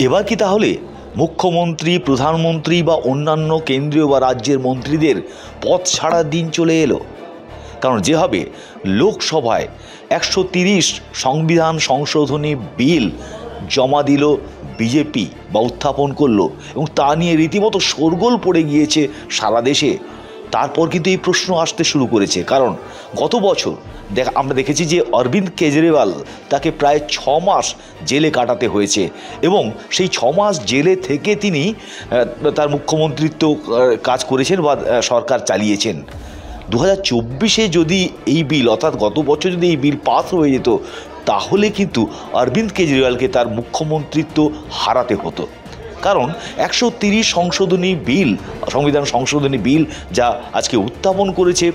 এবার কি তাহলে মুখ্যমন্ত্রী, প্রধানমন্ত্রী বা অন্যান্য কেন্দ্রীয় বা রাজ্যের মন্ত্রীদের পদ ছাড়ার দিন চলে এলো? কারণ যেভাবে লোকসভায় 130 সংবিধান সংশোধনী বিল জমা দিল বিজেপি বা উত্থাপন করলো এবং তা নিয়ে রীতিমতো শোরগোল পড়ে গিয়েছে সারা দেশে, তারপর কিন্তু এই প্রশ্ন আসতে শুরু করেছে। কারণ গত বছর আমরা দেখেছি যে অরবিন্দ কেজরিওয়াল তাকে প্রায় 6 মাস জেলে কাটাতে হয়েছে এবং সেই 6 মাস জেলে থেকে তিনি তার মুখ্যমন্ত্রিত্ব কাজ করেছেন বা সরকার চালিয়েছেন। 2024-এ যদি এই বিল, অর্থাৎ গত বছর যদি এই বিল পাস হয়ে যেত, তাহলে কিন্তু অরবিন্দ কেজরিওয়ালকে তার মুখ্যমন্ত্রিত্ব হারাতে হতো। কারণ 130 সংশোধনী বিল, সংবিধান সংশোধনী বিল যা আজকে উত্থাপন করেছে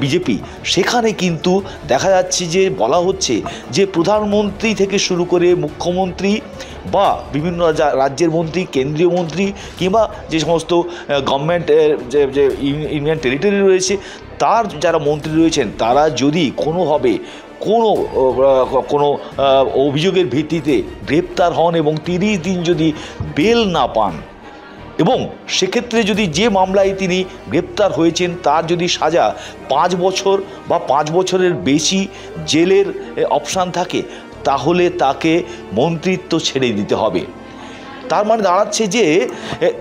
বিজেপি, সেখানে কিন্তু দেখা যাচ্ছে যে বলা হচ্ছে যে প্রধানমন্ত্রী থেকে শুরু করে মুখ্যমন্ত্রী বা বিভিন্ন রাজ্যের মন্ত্রী, কেন্দ্রীয় মন্ত্রী কিংবা যে সমস্ত গভর্নমেন্টের যে ইউনিয়ন টেরিটরি রয়েছে, তার যারা মন্ত্রী রয়েছেন, তারা যদি কোনোভাবে কোনো অভিযোগের ভিত্তিতে গ্রেপ্তার হন এবং 30 দিন যদি বেল না পান, এবং সেক্ষেত্রে যদি যে মামলায় তিনি গ্রেপ্তার হয়েছেন তার যদি সাজা 5 বছর বা 5 বছরের বেশি জেলের অপশান থাকে, তাহলে তাকে মন্ত্রিত্ব ছেড়ে দিতে হবে। তার মানে দাঁড়াচ্ছে যে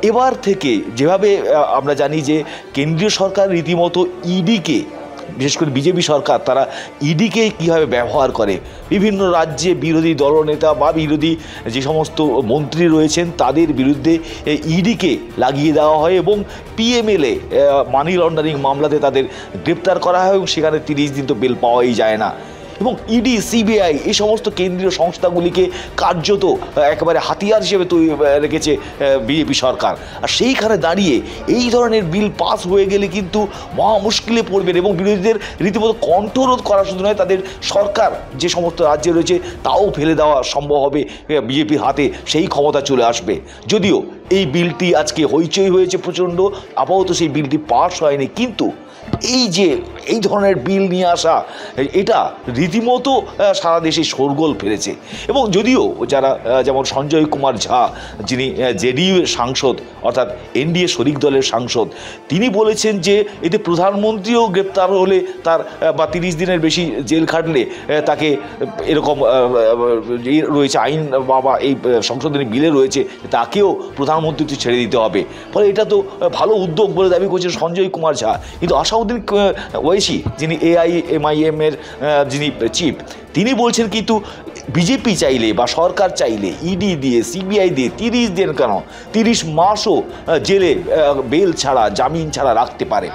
এবার থেকে যেভাবে আমরা জানি যে কেন্দ্রীয় সরকার রীতিমতো ইডিকে, বিশেষ করে বিজেপি সরকার, তারা ইডিকে কীভাবে ব্যবহার করে, বিভিন্ন রাজ্যে বিরোধী দলনেতা বা বিরোধী যে সমস্ত মন্ত্রী রয়েছেন তাদের বিরুদ্ধে ইডিকে লাগিয়ে দেওয়া হয় এবং পিএমএলএ মানি লন্ডারিং মামলাতে তাদের গ্রেপ্তার করা হয় এবং সেখানে 30 দিন তো বেল পাওয়াই যায় না। এবং ইডি, সিবিআই এই সমস্ত কেন্দ্রীয় সংস্থাগুলিকে কার্যত একেবারে হাতিয়ার হিসেবে রেখেছে বিজেপি সরকার। আর সেইখানে দাঁড়িয়ে এই ধরনের বিল পাস হয়ে গেলে কিন্তু মহা মুশকিলে পড়বেন এবং বিরোধীদের রীতিমতো কণ্ঠরোধ করা শুধু নয়, তাদের সরকার যে সমস্ত রাজ্যে রয়েছে তাও ফেলে দেওয়া সম্ভব হবে, বিজেপির হাতে সেই ক্ষমতা চলে আসবে। যদিও এই বিলটি আজকে হইচই হয়েছে প্রচণ্ড, আপাতত সেই বিলটি পাস হয়নি, কিন্তু এই ধরনের বিল নিয়ে আসা, এটা রীতিমতো সারা দেশে শোরগোল ফেলেছে। এবং যদিও যারা যেমন সঞ্জয় কুমার ঝা, যিনি জেডিইউ সাংসদ অর্থাৎ এনডিএ শরিক দলের সাংসদ, তিনি বলেছেন যে এতে প্রধানমন্ত্রীও গ্রেপ্তার হলে তার বা 30 দিনের বেশি জেল খাটলে তাকে এরকম রয়েছে আইন বা এই সংশোধনী বিলে রয়েছে, তাকেও প্রধানমন্ত্রী ছেড়ে দিতে হবে। ফলে এটা তো ভালো উদ্যোগ বলে দাবি করছেন সঞ্জয় কুমার ঝা। কিন্তু আসাউদ্দিন ওয়াইসি, যিনি AIMIM-এর যিনি চিফ, তিনি বলছেন কিন্তু বিজেপি চাইলে বা সরকার চাইলে ইডি দিয়ে, সিবিআই দিয়ে 30 দিন কেন 30 মাসও জেলে বেল ছাড়া, জামিন ছাড়া রাখতে পারে।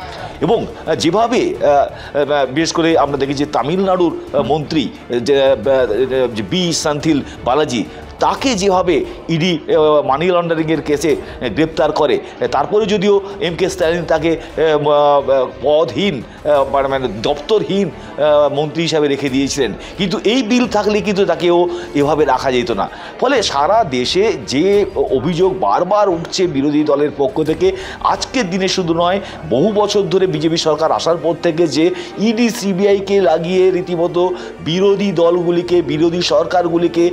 এবং যেভাবে বিশেষ করে আমরা দেখি যে তামিলনাড়ুর মন্ত্রী বি সান্থিল বালাজি, তাকে যেভাবে ইডি মানি লন্ডারিংয়ের কেসে গ্রেপ্তার করে, তারপরে যদিও MK স্ট্যালিন তাকে পদহীন মানে দপ্তরহীন মন্ত্রী হিসাবে রেখে দিয়েছিলেন, কিন্তু এই বিল থাকলে কিন্তু তাকেও এভাবে রাখা যেত না। ফলে সারা দেশে যে অভিযোগ বারবার উঠছে বিরোধী দলের পক্ষ থেকে, আজকের দিনে শুধু নয়, বহু বছর ধরে বিজেপি সরকার আসার পর থেকে, যে ইডি সিবিআইকে লাগিয়ে রীতিমতো বিরোধী দলগুলিকে, বিরোধী সরকারগুলিকে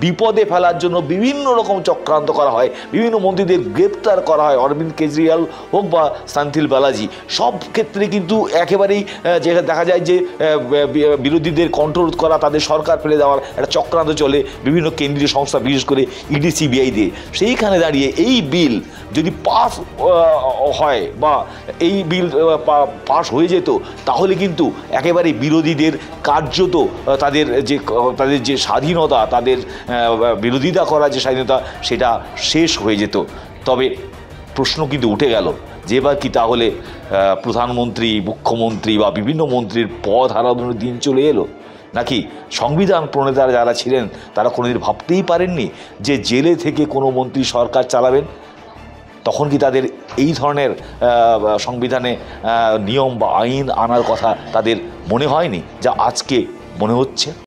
বিপদে ফেলার জন্য বিভিন্ন রকম চক্রান্ত করা হয়, বিভিন্ন মন্ত্রীদের গ্রেপ্তার করা হয়, অরবিন্দ কেজরিওয়াল হোক বা সান্থিল বালাজি, সব ক্ষেত্রে কিন্তু একেবারেই দেখা যায় যে বিরোধীদের কন্ট্রোল করা, তাদের সরকার ফেলে দেওয়ার একটা চক্রান্ত চলে বিভিন্ন কেন্দ্রীয় সংস্থা, বিশেষ করে ইডি সিবিআই দিয়ে। সেইখানে দাঁড়িয়ে এই বিল যদি পাস হয় বা এই বিল পাস হয়ে যেত, তাহলে কিন্তু একেবারে বিরোধীদের কার্যত তাদের যে স্বাধীনতা, তাদের বিরোধিতা করা যে স্বাধীনতা, সেটা শেষ হয়ে যেত। তবে প্রশ্ন কিন্তু উঠে গেল যে এবার কি তাহলে প্রধানমন্ত্রী, মুখ্যমন্ত্রী বা বিভিন্ন মন্ত্রীর পদ হারানোর দিন চলে এলো, নাকি সংবিধান প্রণেতারা যারা ছিলেন তারা কোনোদিন ভাবতেই পারেননি যে জেলে থেকে কোনো মন্ত্রী সরকার চালাবেন? তখন কি তাদের এই ধরনের সংবিধানে নিয়ম বা আইন আনার কথা তাদের মনে হয়নি, যা আজকে মনে হচ্ছে?